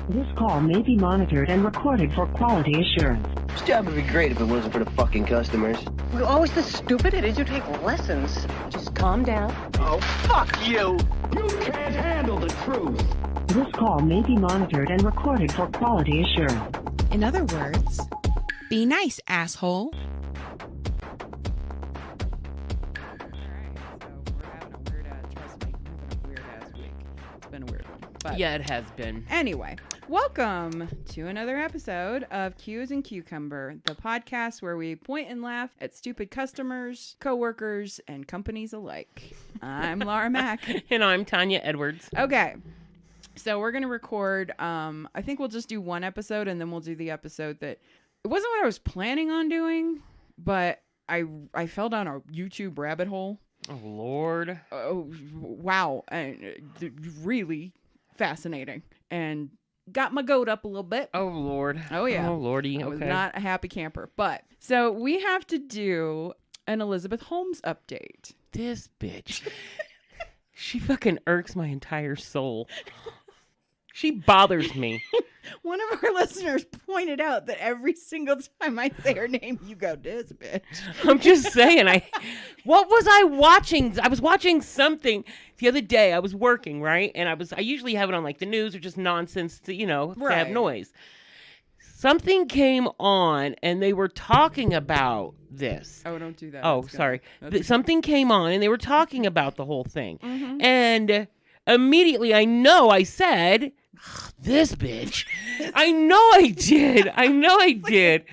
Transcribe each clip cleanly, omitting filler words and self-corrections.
This call may be monitored and recorded for quality assurance. This job would be great if it wasn't for the fucking customers. You're always this stupid. It is you take lessons. Just calm down. Oh, fuck you! You can't handle the truth. This call may be monitored and recorded for quality assurance. In other words, be nice, asshole. Yeah, it has been. Anyway, welcome to another episode of Qasincucumber, the podcast where we point and laugh at stupid customers, coworkers, and companies alike. I'm Lara Mack. And I'm Tanya Edwards. Okay, so we're going to record, I think we'll just do one episode, and then we'll do the episode that, it wasn't what I was planning on doing, but I fell down a YouTube rabbit hole. Oh, Lord. Oh, wow. And really fascinating, and got my goat up a little bit. Oh, Lord. Oh, yeah. Oh, Lordy. I was Okay. not a happy camper. But so we have to do an Elizabeth Holmes update. This bitch. She fucking irks my entire soul. She bothers me. One of our listeners pointed out that every single time I say her name, you go, this bitch. I'm just saying, what was I watching? I was watching something the other day. I was working, right? And I usually have it on like the news or just nonsense to, to have noise. Something came on and they were talking about this. Oh, don't do that. Oh, sorry. Something came on and they were talking about the whole thing. Mm-hmm. And immediately I said, this bitch. I know I did.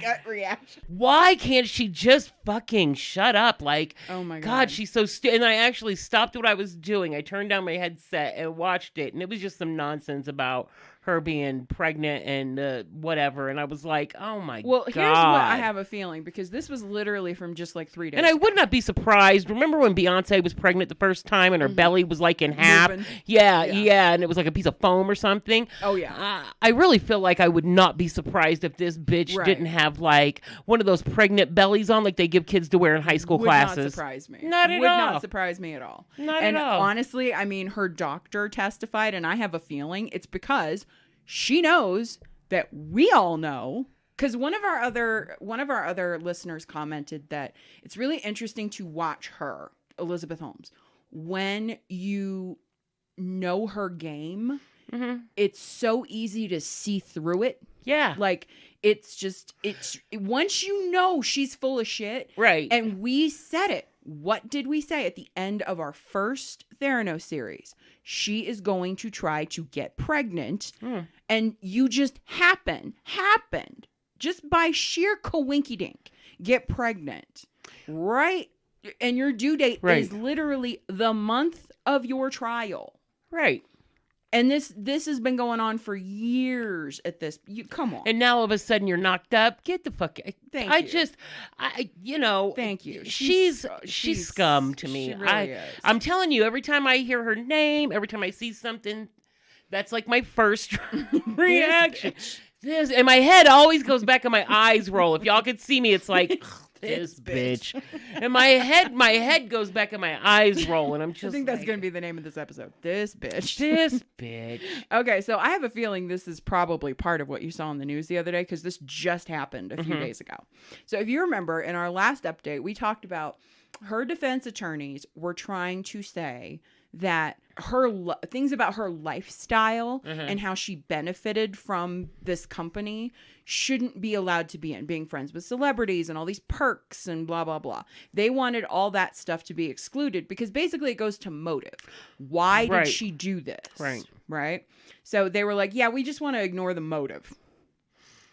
Gut reaction. Why can't she just fucking shut up? Like, oh my God, she's so stupid. And I actually stopped what I was doing. I turned down my headset and watched it. And it was just some nonsense about her being pregnant and whatever. And I was like, oh my God. Well, here's what I have a feeling, because this was literally from just like 3 days And I would not be surprised. Remember when Beyonce was pregnant the first time and her belly was like in half? Moving. Yeah. And it was like a piece of foam or something. Oh, yeah. I really feel like I would not be surprised if this bitch didn't have like one of those pregnant bellies on like they give kids to wear in high school classes. Would not surprise me. Not at all. Would not surprise me at all. Not at all. Honestly, I mean, her doctor testified, and I have a feeling it's because she knows that we all know. Because one of our other listeners commented that it's really interesting to watch her, Elizabeth Holmes, when you know her game. Mm-hmm. It's so easy to see through it. Yeah. Like, it's once you know she's full of shit. Right. And we said it. What did we say at the end of our first Theranos series? She is going to try to get pregnant. And you just happened, just by sheer coinky-dink, get pregnant. Right? And your due date is literally the month of your trial. Right. And this has been going on for years at this. Come on. And now all of a sudden you're knocked up. Get the fuck. Thank you. She's scum to me. She really is. I'm telling you, every time I hear her name, every time I see something, that's like my first reaction. And my head always goes back and my eyes roll. If y'all could see me, it's like, this bitch. And my head goes back and my eyes roll, and I'm just, I think that's going to be the name of this episode. This bitch. This bitch. Okay, so I have a feeling this is probably part of what you saw in the news the other day, because this just happened a few days ago. So if you remember, in our last update, we talked about her defense attorneys were trying to say that things about her lifestyle and how she benefited from this company shouldn't be allowed to be in, being friends with celebrities and all these perks and blah, blah, blah. They wanted all that stuff to be excluded because basically it goes to motive. Why did she do this? Right? So they were like, yeah, we just want to ignore the motive.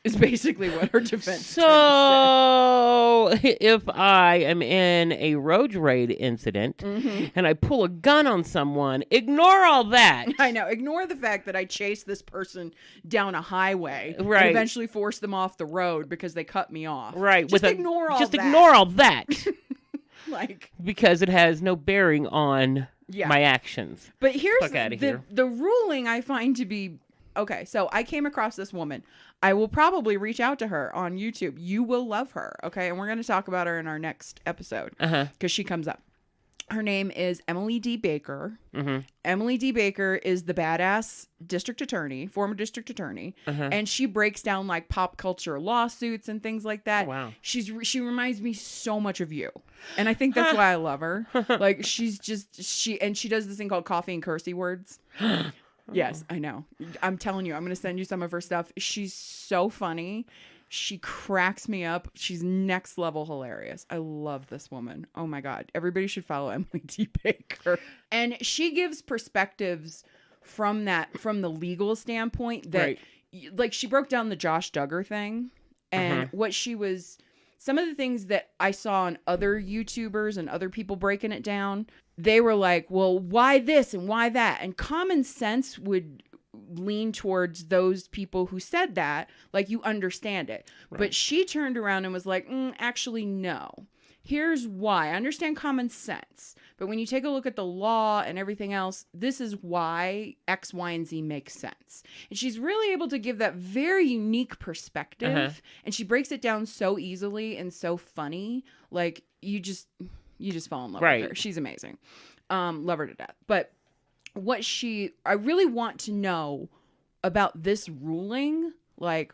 Is basically what her defense said. So if I am in a road rage incident and I pull a gun on someone, ignore all that. I know. Ignore the fact that I chased this person down a highway and eventually forced them off the road because they cut me off. Right. Just ignore all that. Just ignore all that. Like, because it has no bearing on my actions. But here's the ruling I find to be... Okay, so I came across this woman. I will probably reach out to her on YouTube. You will love her, okay? And we're going to talk about her in our next episode because she comes up. Her name is Emily D. Baker. Mm-hmm. Emily D. Baker is the badass district attorney, former district attorney, and she breaks down like pop culture lawsuits and things like that. Oh, wow. She reminds me so much of you, and I think that's why I love her. Like she does this thing called coffee and cursey words. Yes, I know. I'm telling you, I'm going to send you some of her stuff. She's so funny. She cracks me up. She's next level hilarious. I love this woman. Oh my God. Everybody should follow Emily D. Baker. And she gives perspectives from the legal standpoint that, like, she broke down the Josh Duggar thing and some of the things that I saw on other YouTubers and other people breaking it down. They were like, well, why this and why that? And common sense would lean towards those people who said that, like, you understand it. Right. But she turned around and was like, actually, no. Here's why. I understand common sense. But when you take a look at the law and everything else, this is why X, Y, and Z makes sense. And she's really able to give that very unique perspective. And she breaks it down so easily and so funny. Like, you just fall in love with her. She's amazing. Love her to death. But I really want to know about this ruling. Like,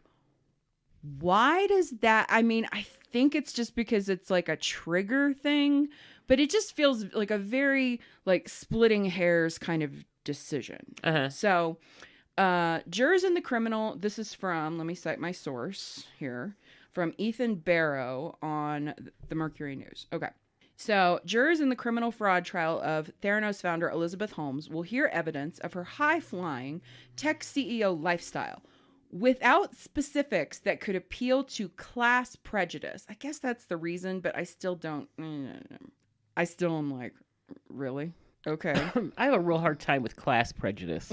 why does that, I mean, I think it's just because it's like a trigger thing, but it just feels like a very like splitting hairs kind of decision. So, jurors in the criminal, this is from, let me cite my source here, from Ethan Barrow on the Mercury News. Okay. So, jurors in the criminal fraud trial of Theranos founder Elizabeth Holmes will hear evidence of her high-flying tech CEO lifestyle without specifics that could appeal to class prejudice. I guess that's the reason, but I still don't. I still am like, really? Okay. I have a real hard time with class prejudice.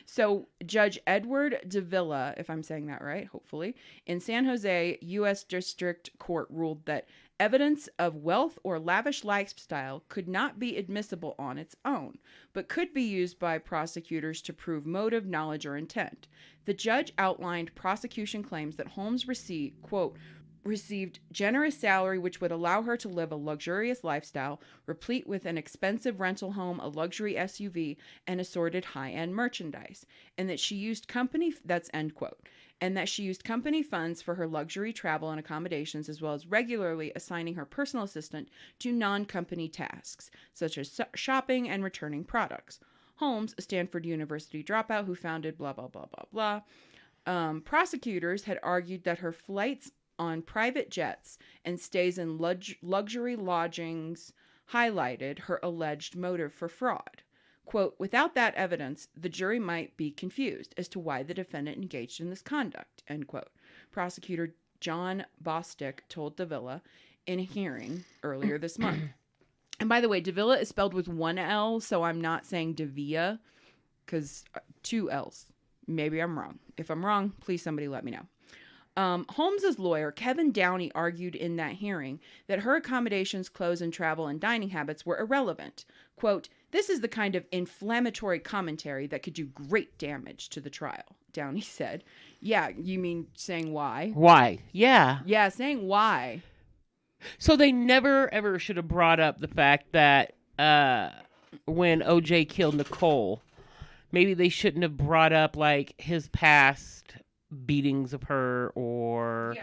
So, Judge Edward Davila, if I'm saying that right, hopefully, in San Jose U.S. District Court ruled that evidence of wealth or lavish lifestyle could not be admissible on its own, but could be used by prosecutors to prove motive, knowledge, or intent. The judge outlined prosecution claims that Holmes received generous salary which would allow her to live a luxurious lifestyle, replete with an expensive rental home, a luxury SUV, and assorted high-end merchandise, and that she used company funds for her luxury travel and accommodations, as well as regularly assigning her personal assistant to non-company tasks, such as shopping and returning products. Holmes, a Stanford University dropout who founded blah, blah, blah, blah, blah. Prosecutors had argued that her flights on private jets and stays in luxury lodgings highlighted her alleged motive for fraud. Quote, without that evidence, the jury might be confused as to why the defendant engaged in this conduct, end quote. Prosecutor John Bostick told Davila in a hearing earlier this month. And by the way, Davila is spelled with one L, so I'm not saying Davia, because 2 L's. Maybe I'm wrong. If I'm wrong, please somebody let me know. Holmes's lawyer, Kevin Downey, argued in that hearing that her accommodations, clothes, and travel and dining habits were irrelevant. Quote, this is the kind of inflammatory commentary that could do great damage to the trial, Downey said. Yeah, you mean saying why? Why? Yeah. Yeah, saying why. So they never, ever should have brought up the fact that when O.J. killed Nicole, maybe they shouldn't have brought up, like, his past beatings of her or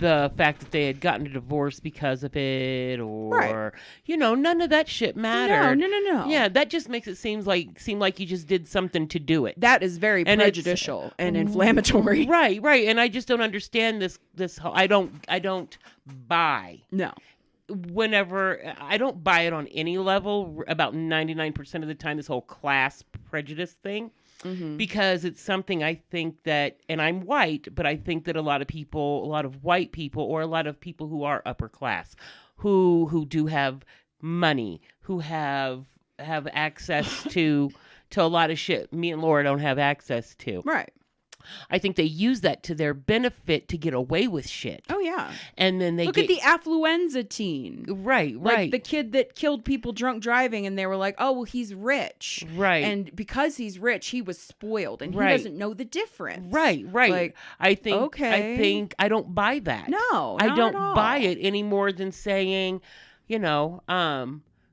the fact that they had gotten a divorce because of it or, you know, none of that shit mattered. No. Yeah, that just makes it seem like you just did something to do it. That is very prejudicial and inflammatory. Right. And I just don't understand this whole, I don't buy. No. Whenever I don't buy it on any level, about 99% of the time, this whole class prejudice thing. Mm-hmm. Because it's something I think that, and I'm white, but I think that a lot of white people, or a lot of people who are upper class, who do have money, who have access to a lot of shit me and Laura don't have access to. Right. I think they use that to their benefit to get away with shit. Oh, yeah. And then they look at the affluenza teen. Right. Like the kid that killed people drunk driving, and they were like, oh, well, he's rich. Right. And because he's rich, he was spoiled, and he doesn't know the difference. Right. Like, I think I don't buy that. No, I don't at all. buy it any more than saying, you know,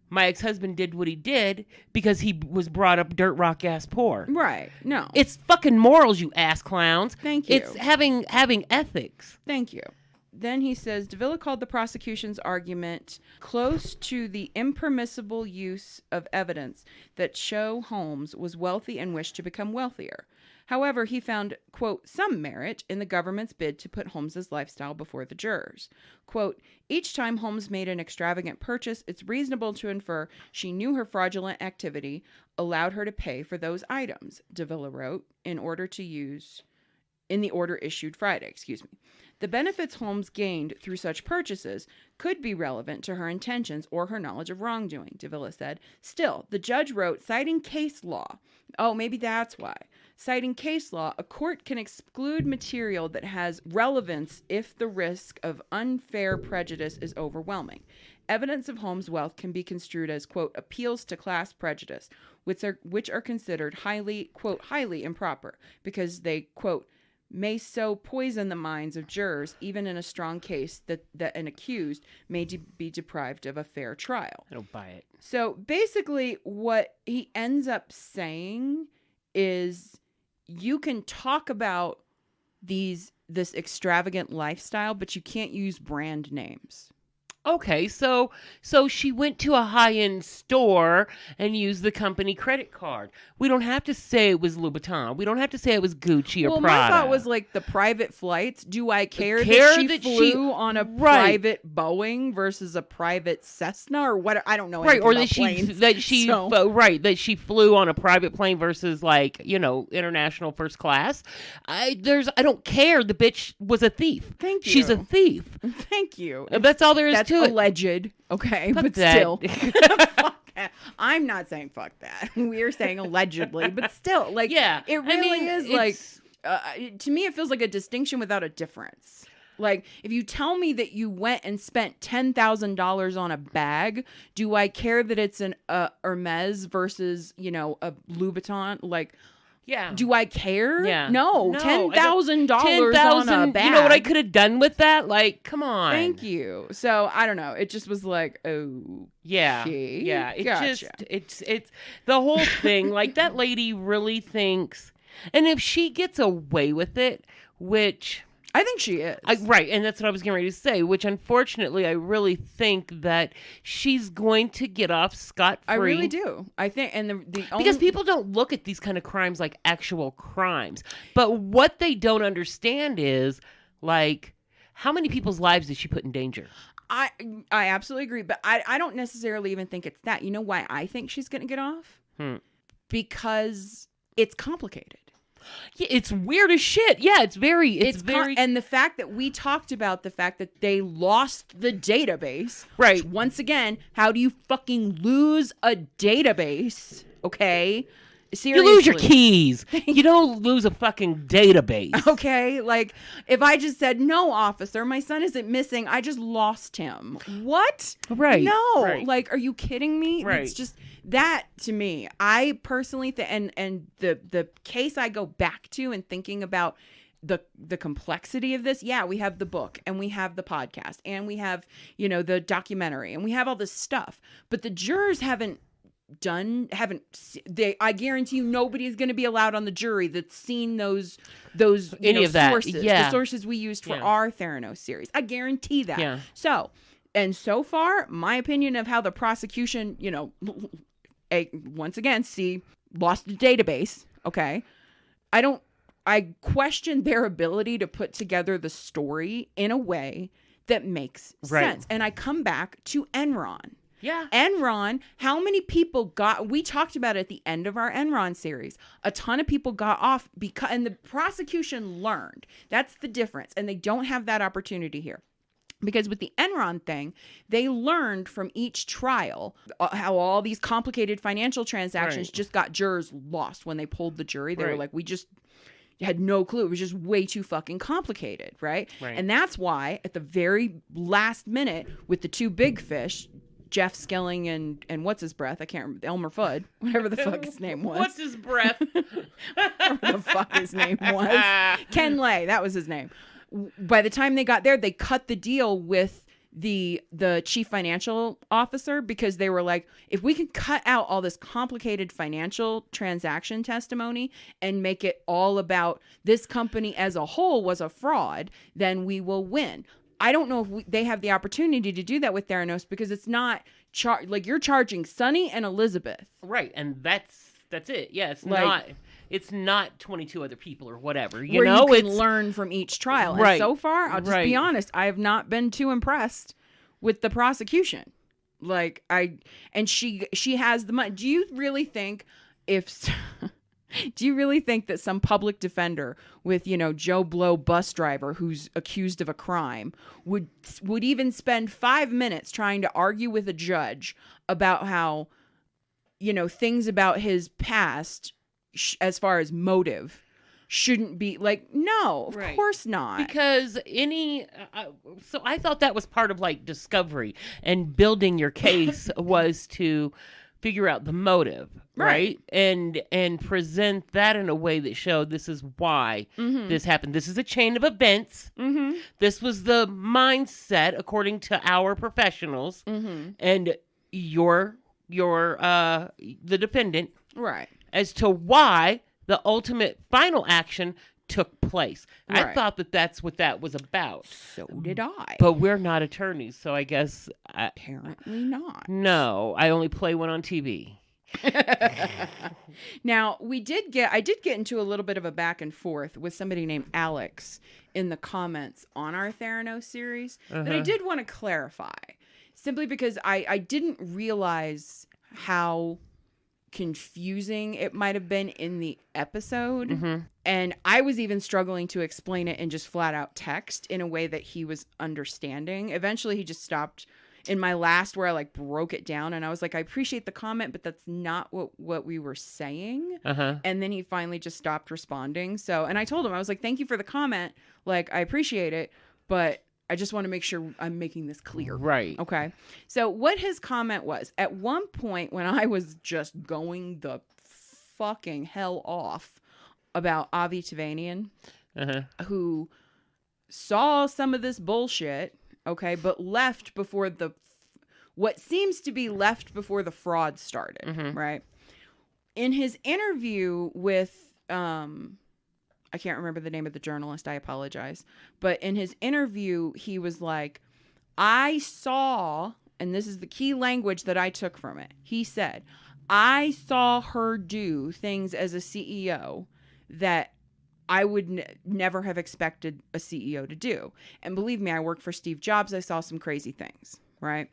my ex-husband did what he did because he was brought up dirt rock ass poor. Right. No. It's fucking morals, you ass clowns. Thank you. It's having ethics. Thank you. Then he says, Davila called the prosecution's argument close to the impermissible use of evidence that show Holmes was wealthy and wished to become wealthier. However, he found, quote, some merit in the government's bid to put Holmes's lifestyle before the jurors. Quote, each time Holmes made an extravagant purchase, it's reasonable to infer she knew her fraudulent activity allowed her to pay for those items, Davila wrote, in the order issued Friday, The benefits Holmes gained through such purchases could be relevant to her intentions or her knowledge of wrongdoing, Davila said. Still, the judge wrote, citing case law. Oh, maybe that's why. Citing case law, a court can exclude material that has relevance if the risk of unfair prejudice is overwhelming. Evidence of Holmes' wealth can be construed as, quote, appeals to class prejudice, which are considered highly, quote, highly improper because they, quote, may so poison the minds of jurors, even in a strong case that an accused may be deprived of a fair trial. I don't buy it. So basically what he ends up saying is you can talk about this extravagant lifestyle, but you can't use brand names. Okay, so she went to a high-end store and used the company credit card. We don't have to say it was Louboutin. We don't have to say it was Gucci or Prada. Well, my thought was like the private flights. Do I care that she flew on a private Boeing versus a private Cessna or what? I don't know. Right, or that planes, that she flew on a private plane versus like international first class. I don't care. The bitch was a thief. Thank you. She's a thief. Thank you. That's all there is to it. Alleged, okay, Fuck but that. Still, I'm not saying fuck that. We're saying allegedly, but still, like, yeah, it really is like, to me, it feels like a distinction without a difference. Like, if you tell me that you went and spent $10,000 on a bag, do I care that it's an Hermes versus a Louboutin? Like. Yeah. Do I care? Yeah. No. $10,000 on a bag. You know what I could have done with that? Like, come on. Thank you. So I don't know. It just was like, oh, yeah, yeah. It's the whole thing. Like that lady really thinks, and if she gets away with it, which. I think she is. Right, and that's what I was getting ready to say, which unfortunately I really think that she's going to get off scot-free. I really do. I think, and because people don't look at these kind of crimes like actual crimes. But what they don't understand is, like, how many people's lives did she put in danger? I absolutely agree, but I don't necessarily even think it's that. You know why I think she's going to get off? Because it's complicated. Yeah, it's weird as shit. Yeah, it's very. And the fact that we talked about the fact that they lost the database. Right. Once again, how do you fucking lose a database? Okay. Seriously. You lose your keys. You don't lose a fucking database. Okay. Like, if I just said, no, officer, my son isn't missing. I just lost him. What? Right. No. Right. Like, are you kidding me? Right. It's just that to me. I personally think, and the case I go back to and thinking about the complexity of this. Yeah, we have the book and we have the podcast and we have, the documentary and we have all this stuff, but the jurors I guarantee you nobody is going to be allowed on the jury that's seen those any of that sources, the sources we used for our Theranos series. I guarantee that. Yeah. So far, my opinion of how the prosecution, once again, lost the database. Okay. I question their ability to put together the story in a way that makes sense. And I come back to Enron. Yeah. Enron, how many people we talked about it at the end of our Enron series. A ton of people got off and the prosecution learned. That's the difference. And they don't have that opportunity here. Because with the Enron thing, they learned from each trial how all these complicated financial transactions just got jurors lost when they pulled the jury. They were like, we just had no clue. It was just way too fucking complicated, right? And that's why at the very last minute with the two big fish, Jeff Skilling and what's his breath? I can't remember. Elmer Fudd, whatever the fuck his name was. What's his breath? Whatever the fuck his name was. Ken Lay, that was his name. By the time they got there, they cut the deal with the chief financial officer, because they were like, if we can cut out all this complicated financial transaction testimony and make it all about this company as a whole was a fraud, then we will win. I don't know if they have the opportunity to do that with Theranos, because it's not like you're charging Sonny and Elizabeth. Right. And that's it. Yeah. It's not 22 other people or whatever. You where know, you can learn from each trial. Right. And so far, I'll just be honest, I have not been too impressed with the prosecution. Like she has the money. Do you really think that some public defender with, Joe Blow bus driver who's accused of a crime would even spend 5 minutes trying to argue with a judge about how, things about his past as far as motive shouldn't be like, no, of course not. Because so I thought that was part of like discovery and building your case was to figure out the motive, right? And present that in a way that showed this is why this happened. This is a chain of events. This was the mindset according to our professionals and your the defendant, right, as to why the ultimate final action took place. Right. I thought that's what that was about. So did I. But we're not attorneys, so I guess apparently not. No, I only play one on TV. Now, I did get into a little bit of a back and forth with somebody named Alex in the comments on our Theranos series that I did want to clarify, simply because I didn't realize how confusing it might have been in the episode. And I was even struggling to explain it in just flat out text in a way that he was understanding. Eventually he just stopped in my last where I like broke it down and I was like, I appreciate the comment, but that's not what we were saying. And then he finally just stopped responding. So, and I told him, I was like, thank you for the comment. Like, I appreciate it, but I just want to make sure I'm making this clear. Right. Okay. So what his comment was, at one point when I was just going the fucking hell off about Avi Tevanian, who saw some of this bullshit, okay, but left before what seems to be left before the fraud started, right? In his interview with, I can't remember the name of the journalist, I apologize. But in his interview, he was like, I saw, and this is the key language that I took from it. He said, I saw her do things as a CEO that I would never have expected a CEO to do. And believe me, I worked for Steve Jobs. I saw some crazy things, right?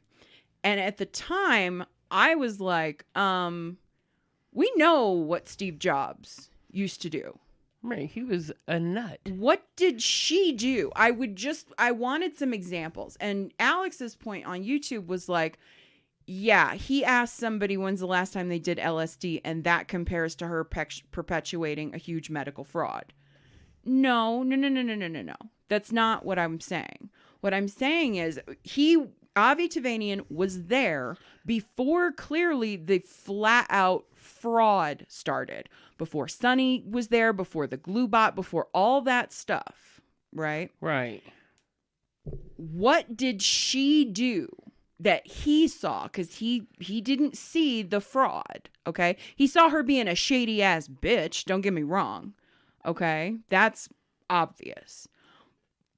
And at the time, I was like, we know what Steve Jobs used to do. Right, he was a nut. What did she do? I wanted some examples. And Alex's point on YouTube was like, yeah, he asked somebody when's the last time they did LSD, and that compares to her perpetuating a huge medical fraud. No. That's not what I'm saying. What I'm saying is Avi Tevanian was there before clearly the flat out fraud started. Before Sonny was there, before the glue bot, before all that stuff, right? Right. What did she do that he saw? Because he didn't see the fraud, okay? He saw her being a shady ass bitch, don't get me wrong, okay? That's obvious.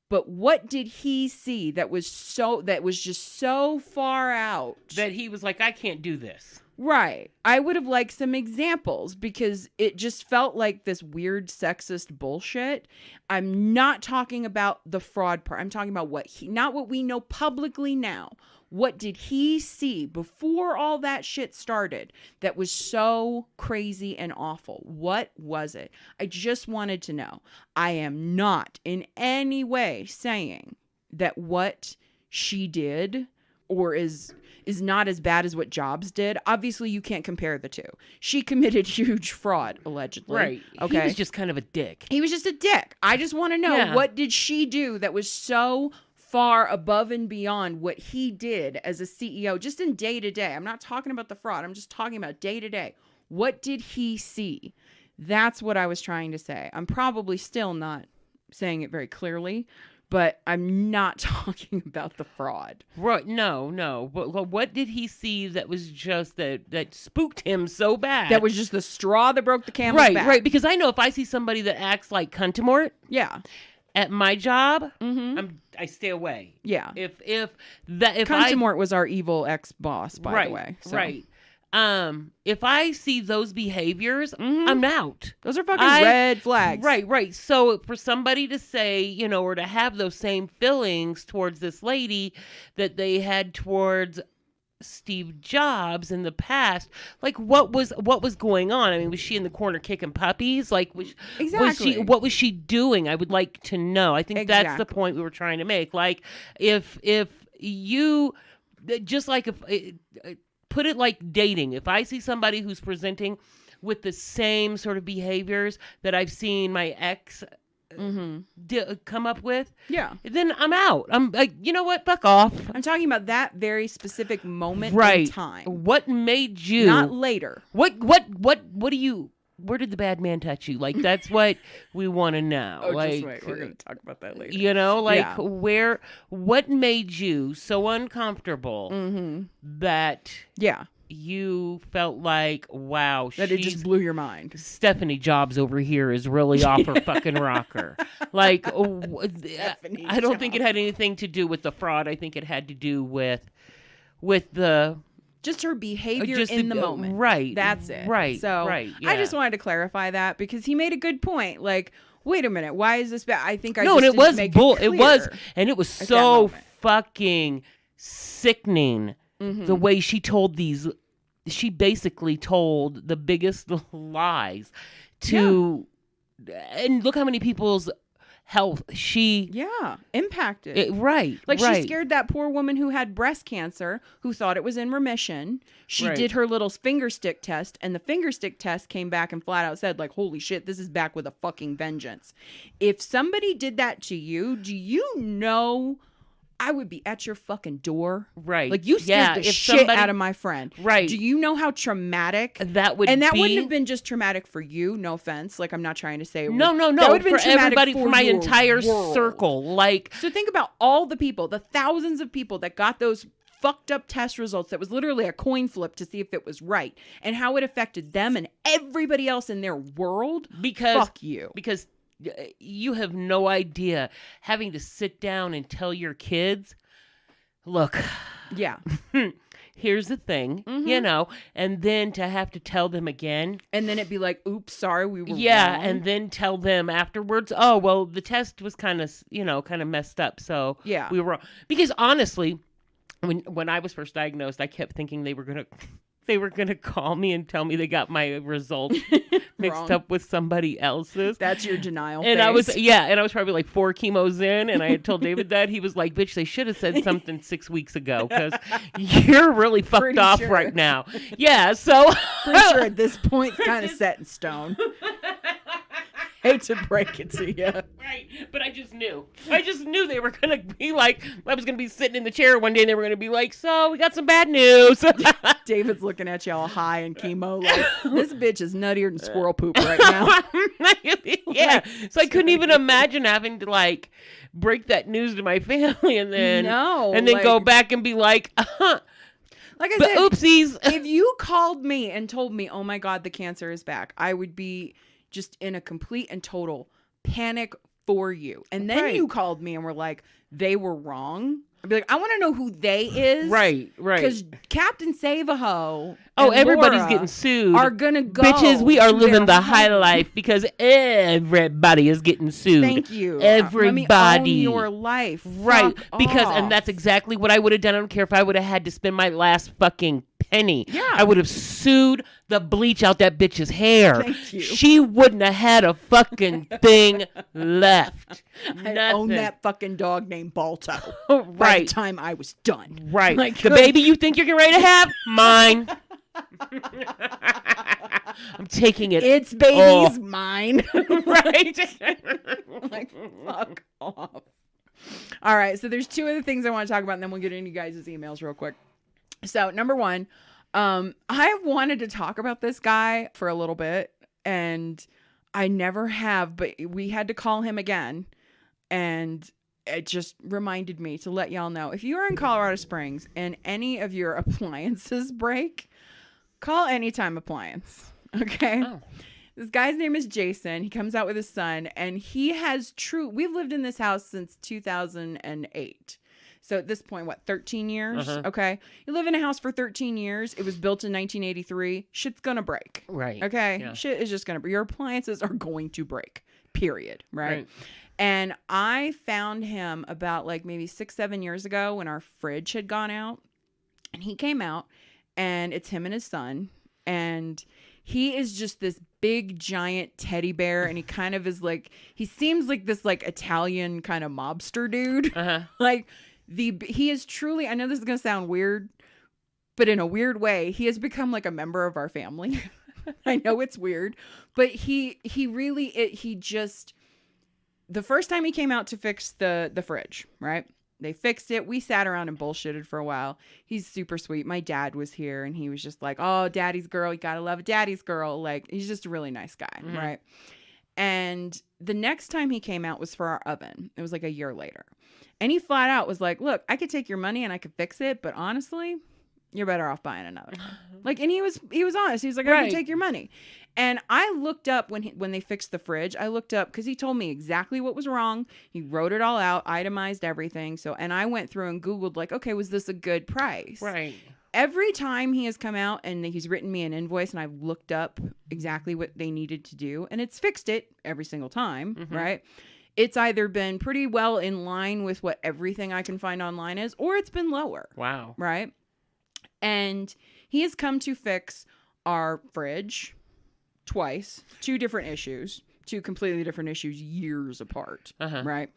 But what did he see that was just so far out that he was like, I can't do this? Right. I would have liked some examples because it just felt like this weird sexist bullshit. I'm not talking about the fraud part. I'm talking about not what we know publicly now. What did he see before all that shit started that was so crazy and awful? What was it? I just wanted to know. I am not in any way saying that what she did or is not as bad as what Jobs did. Obviously, you can't compare the two. She committed huge fraud, allegedly. Right. Okay. He was just kind of a dick. He was just a dick. I just want to know, what did she do that was so far above and beyond what he did as a CEO, just in day-to-day? I'm not talking about the fraud. I'm just talking about day-to-day. What did he see? That's what I was trying to say. I'm probably still not saying it very clearly, But I'm not talking about the fraud. Right? No. What did he see that was just that spooked him so bad? That was just the straw that broke the camel's back. Right. Because I know if I see somebody that acts like cuntamort, Yeah. at my job, I stay away. Yeah. If Contamort was our evil ex-boss, by the way. So. Right. If I see those behaviors, I'm out. Those are fucking red flags. Right. So for somebody to say, or to have those same feelings towards this lady that they had towards Steve Jobs in the past, like what was going on? I mean, was she in the corner kicking puppies? Like what was she doing? I would like to know. I think that's the point we were trying to make. Like if you just like if put it like dating, if I see somebody who's presenting with the same sort of behaviors that I've seen my ex come up with, then I'm out. I'm like, you know what? Fuck off. I'm talking about that very specific moment in time. What made you? Not later. What do you? Where did the bad man touch you? Like that's what we want to know. Just wait. We're going to talk about that later. What made you so uncomfortable that you felt like, wow, that it just blew your mind. Stephanie Jobs over here is really off her fucking rocker. Like, I don't think it had anything to do with the fraud. I think it had to do with the just her behavior in the moment. Right. That's it. Right. So right, I just wanted to clarify that because he made a good point. Like, wait a minute, why is this bad? I think it was, and it was so fucking sickening the way she told she basically told the biggest lies and look how many people's health she impacted. She scared that poor woman who had breast cancer who thought it was in remission. She did her little finger stick test, and the finger stick test came back and flat out said, like, holy shit, this is back with a fucking vengeance. If somebody did that to you, do you know I would be at your fucking door? Right. Like, you scared the shit out of my friend. Right. Do you know how traumatic that would be? And that wouldn't have been just traumatic for you, no offense. Like, I'm not trying to say No. That would have been for everybody, for my entire world. circle. Like, so think about all the people, the thousands of people that got those fucked up test results that was literally a coin flip to see if it was right, and how it affected them and everybody else in their world. Fuck you. Because you have no idea having to sit down and tell your kids, look, here's the thing, and then to have to tell them again. And then it'd be like, oops, sorry, we were wrong. And then tell them afterwards, oh, well, the test was kind of messed up. So we were wrong. Because honestly, when I was first diagnosed, I kept thinking they were going to call me and tell me they got my results mixed up with somebody else's. That's your denial and phase. I was probably like 4 chemos in, and I had told David that. He was like, bitch, they should have said something 6 weeks ago because you're really fucked off right now. Yeah, so. Pretty sure at this point it's kind of set in stone. Hate to break it to you. Right, but I just knew they were going to be like, I was going to be sitting in the chair one day and they were going to be like, so we got some bad news. David's looking at you all high in chemo like, this bitch is nuttier than squirrel poop right now. Yeah, so I couldn't even imagine having to like break that news to my family and then go back and be like, like I said, oopsies. If you called me and told me, oh my God, the cancer is back, I would be just in a complete and total panic for you. And then you called me and were like, they were wrong. I'd be like, I want to know who they is. Right. Because Captain Save-A-Ho everybody's getting sued. Are going to go. Bitches, we are living the high life because everybody is getting sued. Thank you. Everybody. Let me own your life. Right. Fuck off. And that's exactly what I would have done. I don't care if I would have had to spend my last fucking penny. Yeah. I would have sued the bleach out that bitch's hair. Thank you. She wouldn't have had a fucking thing left. I own that fucking dog named Balto. Right. By the time I was done. Right. Like, the baby you think you're getting ready to have? Mine. I'm taking it. It's baby's mine. Right. Like, fuck off. All right. So there's 2 other things I want to talk about, and then we'll get into you guys' emails real quick. So number 1, I wanted to talk about this guy for a little bit, and I never have, but we had to call him again, and it just reminded me to let y'all know, if you are in Colorado Springs and any of your appliances break, call Anytime Appliance. Okay. Oh. This guy's name is Jason. He comes out with his son, and he has we've lived in this house since 2008. So at this point, what, 13 years? Okay. You live in a house for 13 years. It was built in 1983. Shit's going to break. Right. Okay. Yeah. Shit is just going to break. Your appliances are going to break. Period. Right. And I found him about like maybe 6-7 years ago when our fridge had gone out, and he came out, and it's him and his son, and he is just this big giant teddy bear, and he kind of is like, he seems like this like Italian kind of mobster dude. Like he is truly, I know this is going to sound weird, but in a weird way, he has become like a member of our family. I know it's weird, but he just, the first time he came out to fix the fridge, right? They fixed it. We sat around and bullshitted for a while. He's super sweet. My dad was here, and he was just like, oh, daddy's girl. You got to love a daddy's girl. Like, he's just a really nice guy, right? And the next time he came out was for our oven. It was like a year later. And he flat out was like, look, I could take your money and I could fix it, but honestly, you're better off buying another one. Like, and he was honest. He was like, I can take your money. And I looked up when they fixed the fridge, I looked up because he told me exactly what was wrong. He wrote it all out, itemized everything. So, and I went through and Googled like, okay, was this a good price? Right. Every time he has come out and he's written me an invoice and I've looked up exactly what they needed to do, and it's fixed it every single time, right? It's either been pretty well in line with what everything I can find online is, or it's been lower. Wow. Right? And he has come to fix our fridge twice, two completely different issues, years apart, right?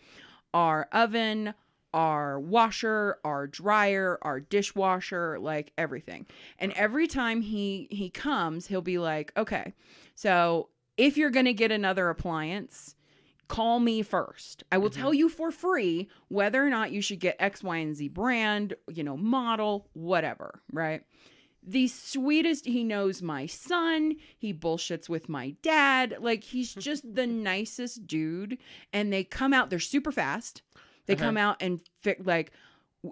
Our oven, our washer, our dryer, our dishwasher, like everything. And every time he comes, he'll be like, okay, so if you're going to get another appliance, call me first. I will tell you for free whether or not you should get X, Y, and Z brand, model, whatever, right? The sweetest, he knows my son, he bullshits with my dad, like he's just the nicest dude. And they come out, they're super fast. They come out and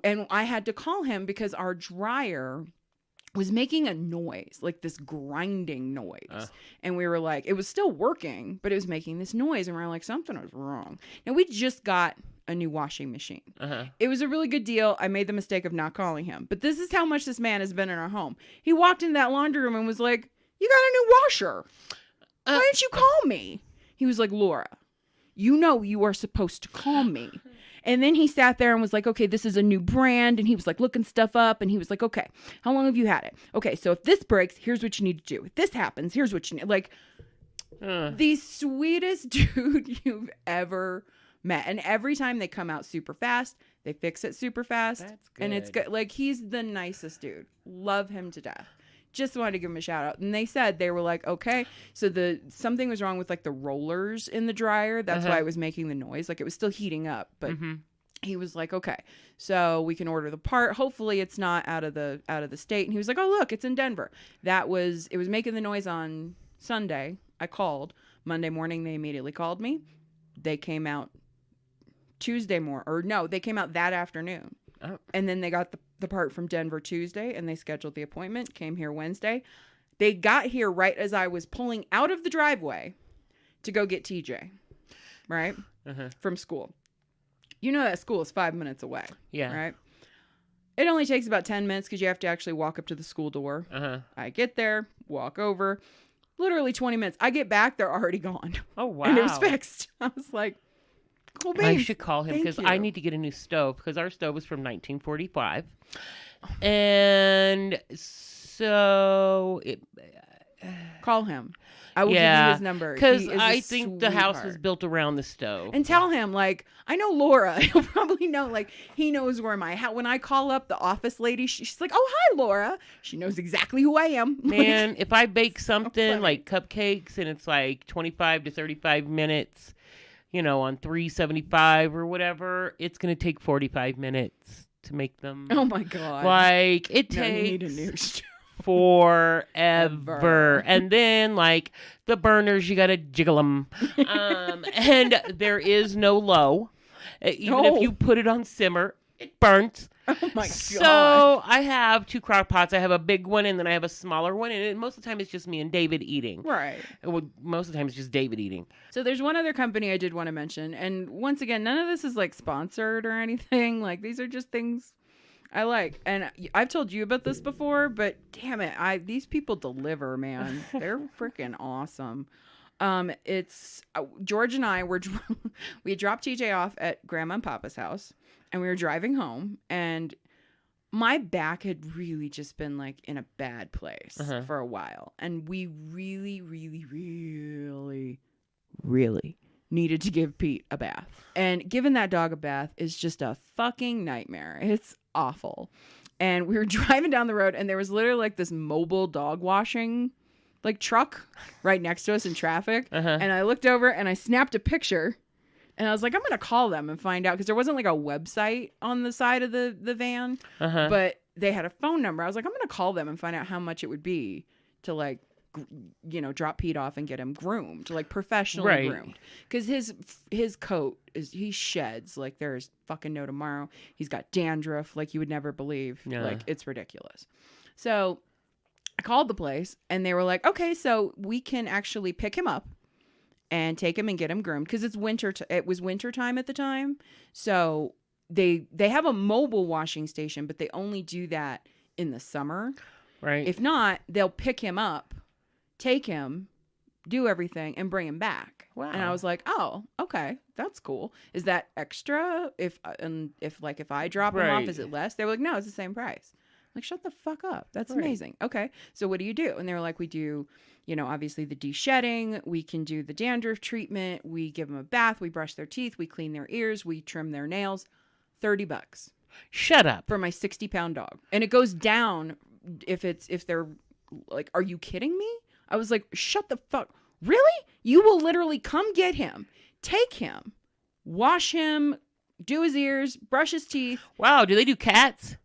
and I had to call him because our dryer was making a noise, like this grinding noise. And we were like, it was still working, but it was making this noise. And we were like, something was wrong. Now we just got a new washing machine. It was a really good deal. I made the mistake of not calling him, but this is how much this man has been in our home. He walked in that laundry room and was like, you got a new washer. Why didn't you call me? He was like, Laura, you are supposed to call me. And then he sat there and was like, okay, this is a new brand. And he was like looking stuff up, and he was like, okay, how long have you had it? Okay, so if this breaks, here's what you need to do. If this happens, here's what you need. Like, the sweetest dude you've ever met. And every time they come out super fast, they fix it super fast. That's good. And it's good. Like, he's the nicest dude. Love him to death. Just wanted to give him a shout out. And they were like, okay, so something was wrong with like the rollers in the dryer. That's why it was making the noise. Like, it was still heating up, but he was like, okay, so we can order the part. Hopefully it's not out of the state. And he was like, oh, look, it's in Denver. It was making the noise on Sunday. I called Monday morning. They immediately called me. They came out they came out that afternoon. Oh. And then they got the part from Denver Tuesday, and they scheduled the appointment, came here Wednesday. They got here right as I was pulling out of the driveway to go get TJ, right? From school. You know that school is 5 minutes away. Yeah. Right? It only takes about 10 minutes because you have to actually walk up to the school door. I get there, walk over. Literally 20 minutes. I get back, they're already gone. Oh, wow. And it was fixed. I was like, cool beans. I should call him because I need to get a new stove because our stove was from 1945. And so call him. I will give you his number. Because I think the house was built around the stove. And tell him, like, I know Laura. He'll probably know, like, he knows where when I call up the office lady, she's like, oh, hi, Laura. She knows exactly who I am. Man, if I bake something like cupcakes and it's like 25 to 35 minutes, on 375 or whatever, it's going to take 45 minutes to make them. Oh, my God. Like, it takes forever. And then, like, the burners, you got to jiggle them. And there is no low. Even if you put it on simmer, it burns. Oh my god. So I have 2 crock pots. I have a big one and then I have a smaller one. And most of the time it's just me and David eating. Right. Well, most of the time it's just David eating. So there's one other company I did want to mention. And once again, none of this is like sponsored or anything. Like these are just things I like. And I've told you about this before, but damn it. These people deliver, man. They're freaking awesome. It's George and I we dropped TJ off at Grandma and Papa's house and we were driving home and my back had really just been like in a bad place for a while. And we really, really, really, really needed to give Pete a bath. And giving that dog a bath is just a fucking nightmare. It's awful. And we were driving down the road and there was literally like this mobile dog washing like truck right next to us in traffic. And I looked over and I snapped a picture and I was like, I'm going to call them and find out. Cause there wasn't like a website on the side of the van, but they had a phone number. I was like, I'm going to call them and find out how much it would be to like, drop Pete off and get him groomed, like professionally groomed. Cause his coat he sheds like there's fucking no tomorrow. He's got dandruff like you would never believe. Yeah. Like it's ridiculous. So I called the place and they were like, okay, so we can actually pick him up and take him and get him groomed because it's winter. It was winter time at the time. So they have a mobile washing station, but they only do that in the summer. Right. If not, they'll pick him up, take him, do everything and bring him back. Wow. And I was like, oh, okay, that's cool. Is that extra? If I drop him off, is it less? They were like, no, it's the same price. Like, shut the fuck up. That's amazing. Okay. So what do you do? And they were like, we do, obviously the de-shedding. We can do the dandruff treatment. We give them a bath. We brush their teeth. We clean their ears. We trim their nails. $30. Shut up. For my 60-pound dog. And it goes down if they're like, are you kidding me? I was like, shut the fuck. Really? You will literally come get him, take him, wash him, do his ears, brush his teeth. Wow. Do they do cats?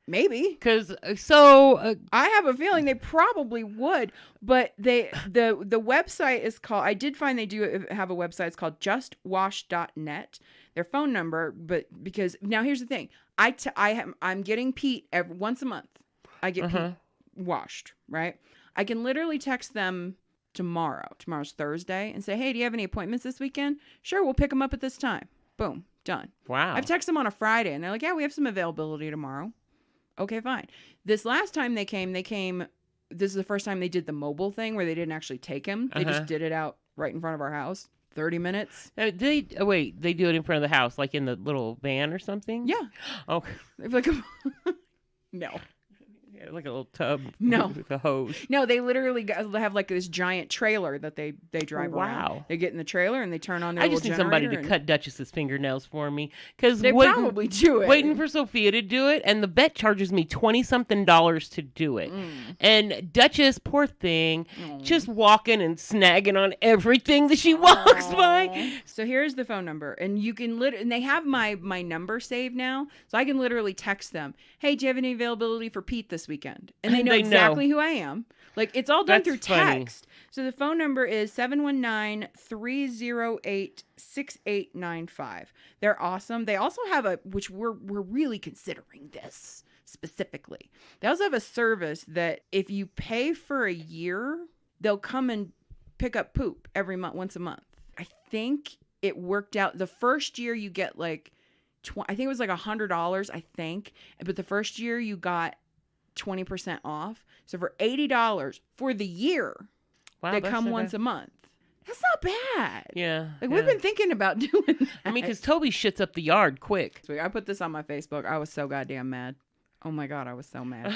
Maybe. Because I have a feeling they probably would, but the website is called, I did find they do have a website. It's called justwash.net. Their phone number, but because now here's the thing. I'm getting Pete once a month. I get Pete washed, right? I can literally text them tomorrow. Tomorrow's Thursday and say, hey, do you have any appointments this weekend? Sure. We'll pick them up at this time. Boom. Done. Wow. I've texted them on a Friday and they're like, yeah, we have some availability tomorrow. Okay, fine. This last time they came, this is the first time they did the mobile thing where they didn't actually take him. They just did it out right in front of our house. 30 minutes. They do it in front of the house, like in the little van or something? Yeah. Oh. Like no. Yeah, like a little tub. No. With a hose. No, they literally have like this giant trailer that they drive around. Wow. They get in the trailer and they turn on their I just need somebody to cut Duchess's fingernails for me. Because they probably do it. Waiting for Sophia to do it, and the vet charges me $20-something to do it. And Duchess, poor thing, just walking and snagging on everything that she walks by. So here's the phone number, and you can and they have my number saved now, so I can literally text them, hey, do you have any availability for Pete this weekend? And they know exactly who I am. Like, it's all done through text. So the phone number is 719-308-6895. They're awesome. They also have which we're really considering this specifically. They also have a service that if you pay for a year, they'll come and pick up poop every month, once a month. I think it worked out. The first year you get like, I think it was like $100, I think. But the first year you got 20% off. So for $80 for the year, they come once a month. That's not bad. Yeah. We've been thinking about doing that. I mean, because Toby shits up the yard quick. So I put this on my Facebook. I was so goddamn mad. Oh my God, I was so mad.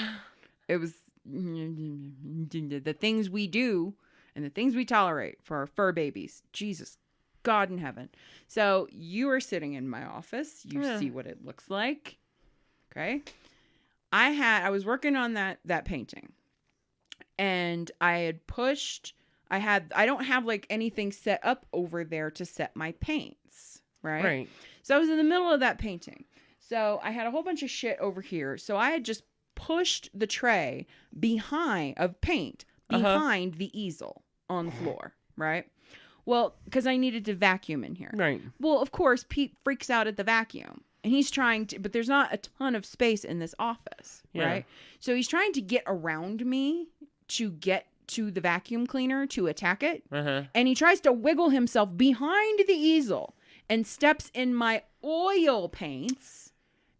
It was the things we do and the things we tolerate for our fur babies. Jesus, God in heaven. So you are sitting in my office. You see what it looks like. Okay. I was working on that painting and I don't have like anything set up over there to set my paints. Right. So I was in the middle of that painting. So I had a whole bunch of shit over here. So I had just pushed the tray of paint behind the easel on the floor. Right. Well, because I needed to vacuum in here. Right. Well, of course, Pete freaks out at the vacuum. And he's trying to, but there's not a ton of space in this office, right? So he's trying to get around me to get to the vacuum cleaner to attack it. And he tries to wiggle himself behind the easel and steps in my oil paints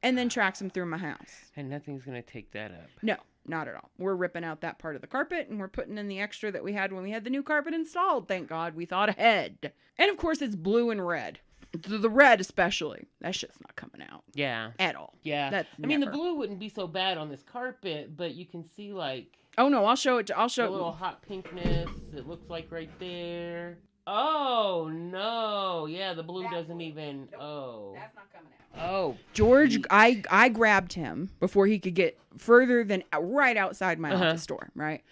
and then tracks him through my house. And nothing's going to take that up. No, not at all. We're ripping out that part of the carpet and we're putting in the extra that we had when we had the new carpet installed. Thank God we thought ahead. And of course, it's blue and red. The red especially. That shit's not coming out. Yeah. At all. Yeah. I mean, the blue wouldn't be so bad on this carpet, but you can see like... Oh, no, I'll show it. A little hot pinkness. It looks like right there. Oh, no. Yeah, the blue doesn't even... Oh. That's not coming out. Oh. George, I grabbed him before he could get further than right outside my office door, right?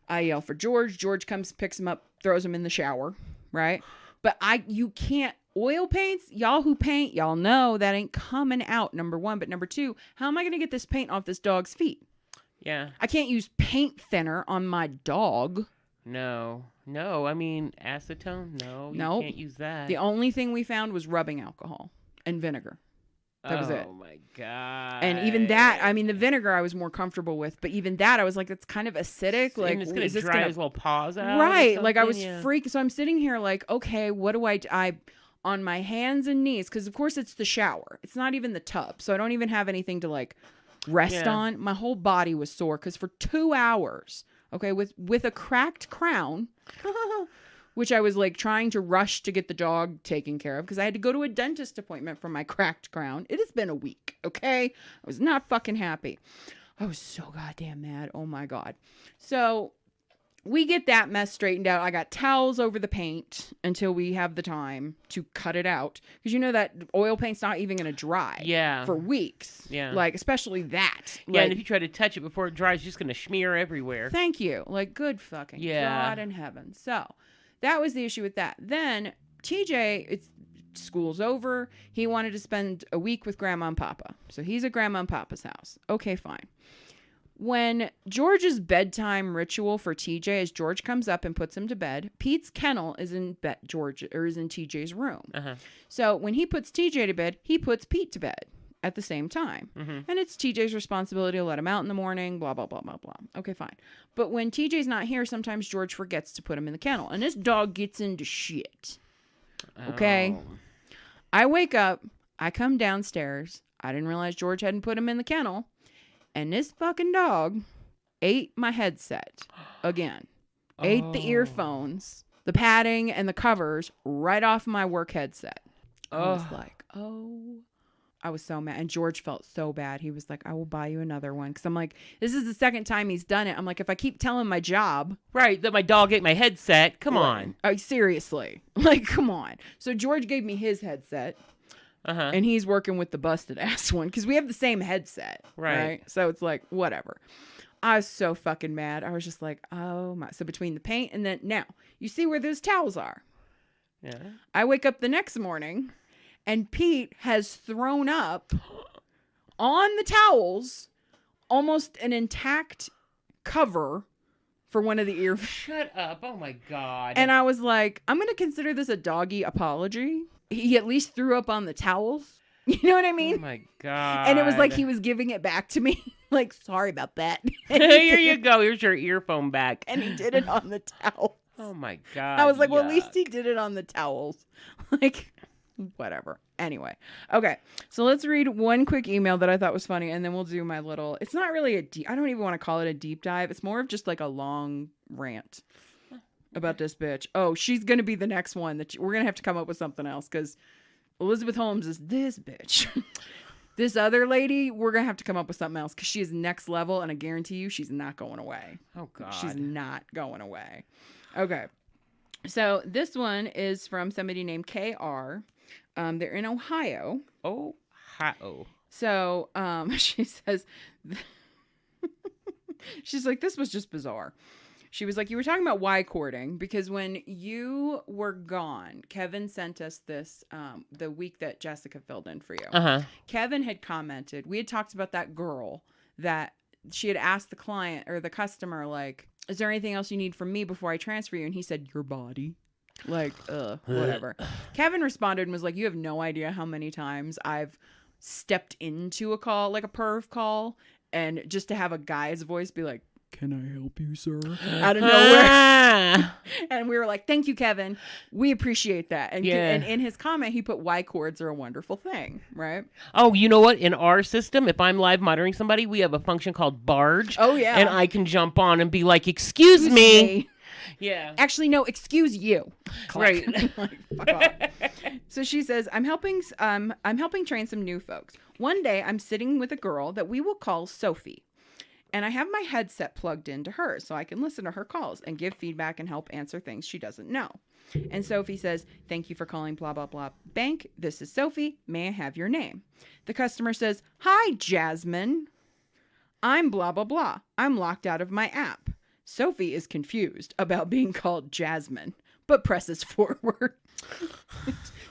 I yell for George. George comes, picks him up, throws him in the shower, right? But you can't... Oil paints, y'all who paint, y'all know that ain't coming out, number one. But number two, how am I going to get this paint off this dog's feet? Yeah. I can't use paint thinner on my dog. No. I mean, acetone? No, you can't use that. The only thing we found was rubbing alcohol and vinegar. That was it. Oh, my God. And even that, I mean, the vinegar I was more comfortable with. But even that, I was like, it's kind of acidic. Like, and it's going to dry his little paws out. Right. Like, I was freaked. So I'm sitting here like, okay, what do I on my hands and knees, because of course it's the shower. It's not even the tub. So I don't even have anything to like rest on. My whole body was sore because for 2 hours, okay, with a cracked crown, which I was like trying to rush to get the dog taken care of because I had to go to a dentist appointment for my cracked crown. It has been a week, okay? I was not fucking happy. I was so goddamn mad. Oh my God. So we get that mess straightened out. I got towels over the paint until we have the time to cut it out. Because you know that oil paint's not even going to dry for weeks. Yeah. Like, especially that. Yeah, like, and if you try to touch it before it dries, it's just going to smear everywhere. Thank you. Like, good fucking God in heaven. So, that was the issue with that. Then, TJ, school's over. He wanted to spend a week with Grandma and Papa. So, he's at Grandma and Papa's house. Okay, fine. When George's bedtime ritual for TJ is George comes up and puts him to bed, Pete's kennel is in TJ's room. So when he puts TJ to bed, he puts Pete to bed at the same time. And it's TJ's responsibility to let him out in the morning, blah, blah, blah, blah, blah. Okay, fine. But when TJ's not here, sometimes George forgets to put him in the kennel. And this dog gets into shit. Okay? Oh. I wake up. I come downstairs. I didn't realize George hadn't put him in the kennel. And this fucking dog ate my headset again. Ate the earphones, the padding, and the covers right off my work headset. I was like, I was so mad. And George felt so bad. He was like, I will buy you another one. Because I'm like, this is the second time he's done it. I'm like, if I keep telling my job. Right, that my dog ate my headset. Come on. Seriously. Like, come on. So George gave me his headset. And he's working with the busted ass one because we have the same headset. Right. So it's like, whatever. I was so fucking mad. I was just like, oh my. So between the paint and then now, you see where those towels are. Yeah. I wake up the next morning and Pete has thrown up on the towels almost an intact cover for one of the ear. Shut up. Oh my God. And I was like, I'm going to consider this a doggy apology. He at least threw up on the towels. You know what I mean? Oh, my God. And it was like he was giving it back to me. Like, sorry about that. Here you go. Here's your earphone back. And he did it on the towels. Oh, my God. I was like, well, at least he did it on the towels. Like, whatever. Anyway. Okay. So let's read one quick email that I thought was funny. And then we'll do my little, it's not really I don't even want to call it a deep dive. It's more of just like a long rant about this bitch. Oh, she's going to be the next one that we're going to have to come up with something else because Elizabeth Holmes is this bitch. This other lady, we're going to have to come up with something else because she is next level and I guarantee you she's not going away. Oh, God. She's not going away. Okay. So this one is from somebody named KR. They're in Ohio. Ohio. So she says, she's like, this was just bizarre. She was like, you were talking about why courting because when you were gone, Kevin sent us this the week that Jessica filled in for you. Kevin had commented, we had talked about that girl that she had asked the client or the customer, like, is there anything else you need from me before I transfer you? And he said, your body. Like, whatever. Kevin responded and was like, you have no idea how many times I've stepped into a call, like a perv call, and just to have a guy's voice be like, can I help you, sir? Out of nowhere. And we were like, thank you, Kevin. We appreciate that. And, and in his comment, he put Y chords are a wonderful thing, right? Oh, you know what? In our system, if I'm live monitoring somebody, we have a function called barge. Oh, yeah. And I can jump on and be like, excuse me. Yeah. Actually, no, excuse you. Right. Like, fuck off. So she says, I'm helping train some new folks. One day, I'm sitting with a girl that we will call Sophie. And I have my headset plugged into her so I can listen to her calls and give feedback and help answer things she doesn't know. And Sophie says, thank you for calling blah, blah, blah bank. This is Sophie. May I have your name? The customer says, hi, Jasmine. I'm blah, blah, blah. I'm locked out of my app. Sophie is confused about being called Jasmine, but presses forward.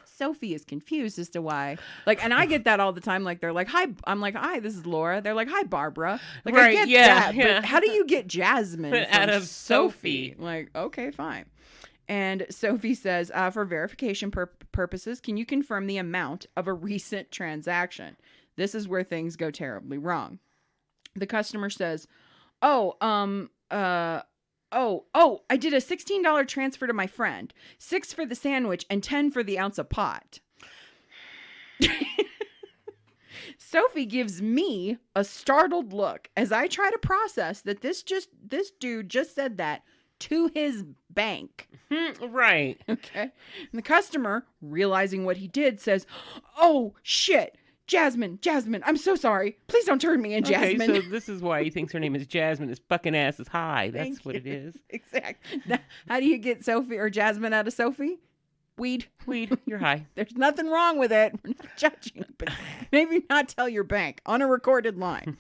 Sophie is confused as to why. Like, and I get that all the time. Like, they're like, hi. I'm like, hi, this is Laura. They're like, hi, Barbara. Like, right, I get that. But how do you get Jasmine out of Sophie? Sophie? Like, okay, fine. And Sophie says, for verification purposes, can you confirm the amount of a recent transaction? This is where things go terribly wrong. The customer says, I did a $16 transfer to my friend. $6 for the sandwich and $10 for the ounce of pot. Sophie gives me a startled look as I try to process that this dude just said that to his bank. Right. Okay. And the customer, realizing what he did, says, oh, shit. Jasmine, I'm so sorry. Please don't turn me in, Jasmine. Okay, so this is why he thinks her name is Jasmine. His fucking ass is high. That's what it is. Exactly. Now, how do you get Sophie or Jasmine out of Sophie? Weed. You're high. There's nothing wrong with it. We're not judging, but maybe not tell your bank on a recorded line.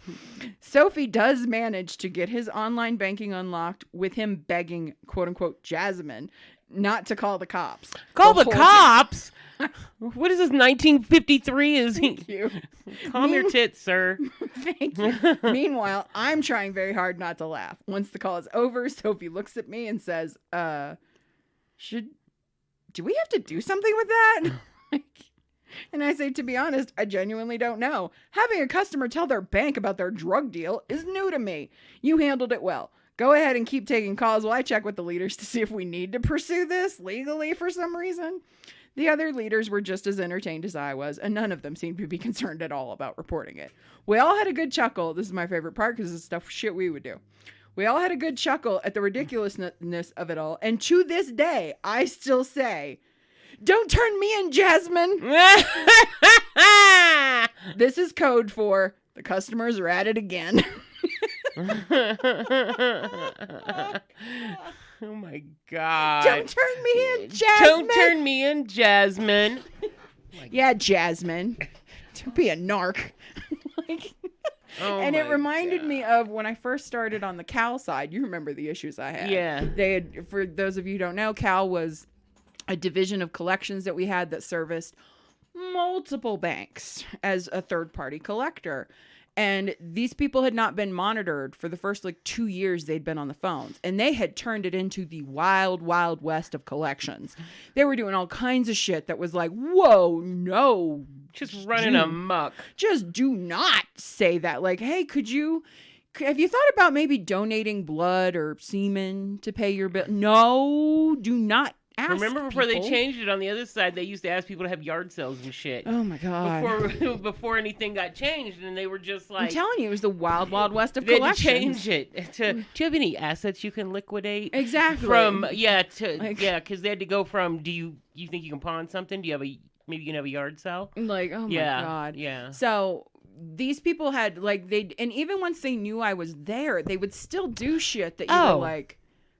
Sophie does manage to get his online banking unlocked with him begging, quote unquote, Jasmine not to call the cops. Call the cops? What is this, 1953? Is he? Thank you. Calm your tits, sir. Thank you. Meanwhile, I'm trying very hard not to laugh. Once the call is over, Sophie looks at me and says, do we have to do something with that? And I say, to be honest, I genuinely don't know. Having a customer tell their bank about their drug deal is new to me. You handled it well. Go ahead and keep taking calls while I check with the leaders to see if we need to pursue this legally for some reason. The other leaders were just as entertained as I was, and none of them seemed to be concerned at all about reporting it. We all had a good chuckle. This is my favorite part because it's shit we would do. We all had a good chuckle at the ridiculousness of it all. And to this day, I still say, don't turn me in, Jasmine. This is code for the customers are at it again. Oh my God. Don't turn me in, Jasmine. Don't turn me in, Jasmine. Yeah, Jasmine. Don't be a narc. And it reminded me of when I first started on the Cal side. You remember the issues I had. Yeah. They had, for those of you who don't know, Cal was a division of collections that we had that serviced multiple banks as a third-party collector. And these people had not been monitored for the first 2 years they'd been on the phones. And they had turned it into the wild, wild west of collections. They were doing all kinds of shit that was like, whoa, no. Just running amok. Just do not say that. Like, hey, have you thought about maybe donating blood or semen to pay your bill? No, do not ask Remember before people. they changed it on the other side, they used to ask people to have yard sales and shit. Oh my God. Before anything got changed, and they were just like, I'm telling you, it was the wild, wild west of they collections. change it to, do you have any assets you can liquidate? Exactly. Because they had to go from, do you think you can pawn something? Do you have maybe you can have a yard sale? Like, oh my God. Yeah. So these people had and even once they knew I was there, they would still do shit that you were like,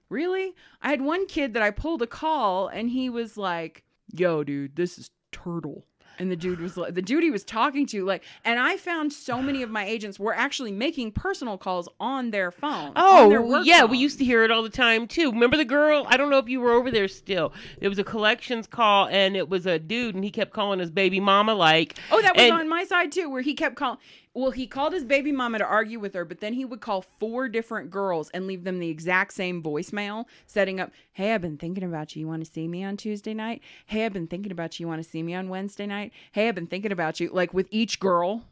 really? I had one kid that I pulled a call and he was like, yo, dude, this is Turtle. And the dude was like, the dude he was talking to, and I found so many of my agents were actually making personal calls on their phone. Oh, their work yeah. phone. We used to hear it all the time, too. Remember the girl? I don't know if you were over there still. It was a collections call, and it was a dude, and he kept calling his baby mama, Oh, that was on my side, too, where he kept calling. Well, he called his baby mama to argue with her, but then he would call 4 different girls and leave them the exact same voicemail, setting up, hey, I've been thinking about you. You want to see me on Tuesday night? Hey, I've been thinking about you. You want to see me on Wednesday night? Hey, I've been thinking about you. Like, with each girl,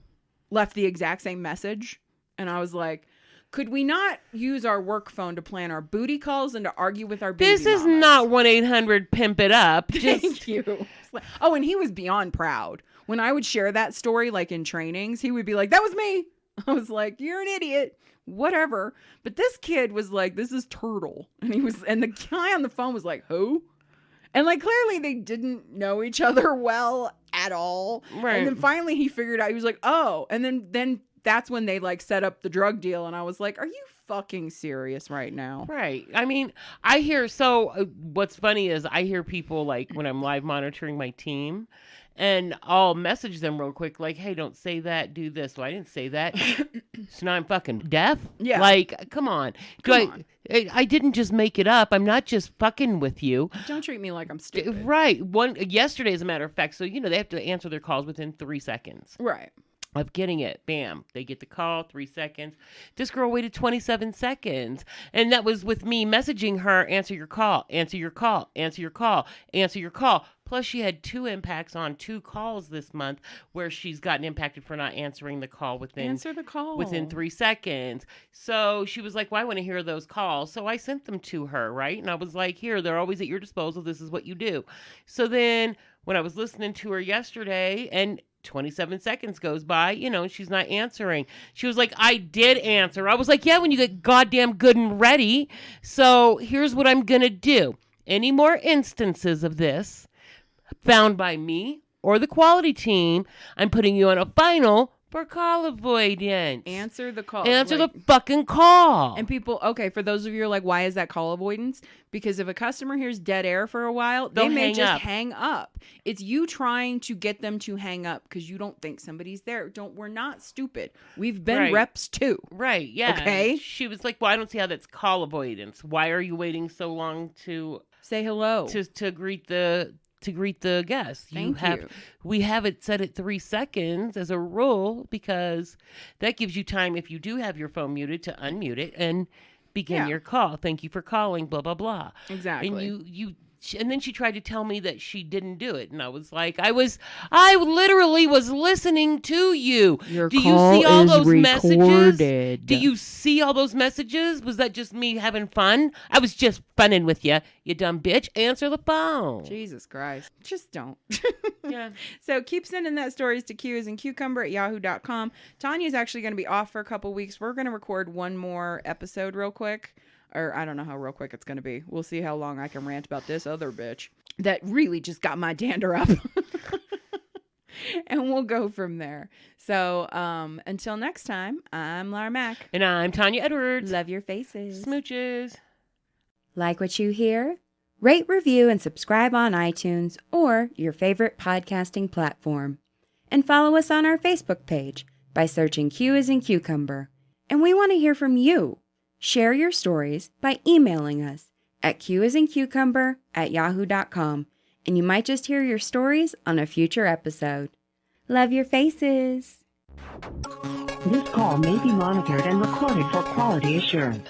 left the exact same message. And I was like, could we not use our work phone to plan our booty calls and to argue with our baby This is mamas? not 1-800-PIMP-IT-UP. Thank you. Oh, and he was beyond proud. When I would share that story, like in trainings, he would be like, that was me. I was like, you're an idiot. Whatever. But this kid was like, this is Turtle. And the guy on the phone was like, who? And like, clearly they didn't know each other well at all. Right. And then finally he figured out, he was like, oh. And then that's when they like set up the drug deal. And I was like, are you fucking serious right now? Right. I mean, what's funny is I hear people like when I'm live monitoring my team, and I'll message them real quick, like, hey, don't say that, do this. Well, I didn't say that. So now I'm fucking deaf? Yeah. Like, come on. I didn't just make it up. I'm not just fucking with you. Don't treat me like I'm stupid. Right. Yesterday, as a matter of fact, so, they have to answer their calls within 3 seconds. Right. Of getting it. Bam. They get the call, 3 seconds. This girl waited 27 seconds. And that was with me messaging her, answer your call, answer your call, answer your call, answer your call. Plus, she had 2 impacts on 2 calls this month where she's gotten impacted for not answering the call within 3 seconds. So she was like, well, I want to hear those calls. So I sent them to her, right? And I was like, here, they're always at your disposal. This is what you do. So then when I was listening to her yesterday and 27 seconds goes by, and she's not answering. She was like, I did answer. I was like, yeah, when you get goddamn good and ready. So here's what I'm going to do. Any more instances of this found by me or the quality team, I'm putting you on a final for call avoidance. Answer the call. Answer the fucking call. And people, okay, for those of you who are like, why is that call avoidance? Because if a customer hears dead air for a while, they may just hang up. It's you trying to get them to hang up because you don't think somebody's there. We're not stupid. We've been reps too. Right, yeah. Okay. She was like, well, I don't see how that's call avoidance. Why are you waiting so long to say hello? To greet the guest. Thank you. We have it set at 3 seconds as a rule because that gives you time, if you do have your phone muted, to unmute it and begin your call. Thank you for calling, blah, blah, blah. Exactly. And and then she tried to tell me that she didn't do it. And I was like, I literally was listening to you. Your do call you see all is those recorded. messages? Do you see all those messages? Was that just me having fun? I was just funning with you, you dumb bitch. Answer the phone. Jesus Christ. Just don't. Yeah. So keep sending that stories to qasincucumber@yahoo.com. Tanya's actually going to be off for a couple weeks. We're going to record one more episode real quick. Or I don't know how real quick it's going to be. We'll see how long I can rant about this other bitch that really just got my dander up. And we'll go from there. So until next time, I'm Lara Mack. And I'm Tanya Edwards. Love your faces. Smooches. Like what you hear? Rate, review, and subscribe on iTunes or your favorite podcasting platform. And follow us on our Facebook page by searching Q as in Cucumber. And we want to hear from you. Share your stories by emailing us at qasincucumber@yahoo.com, and you might just hear your stories on a future episode. Love your faces. This call may be monitored and recorded for quality assurance.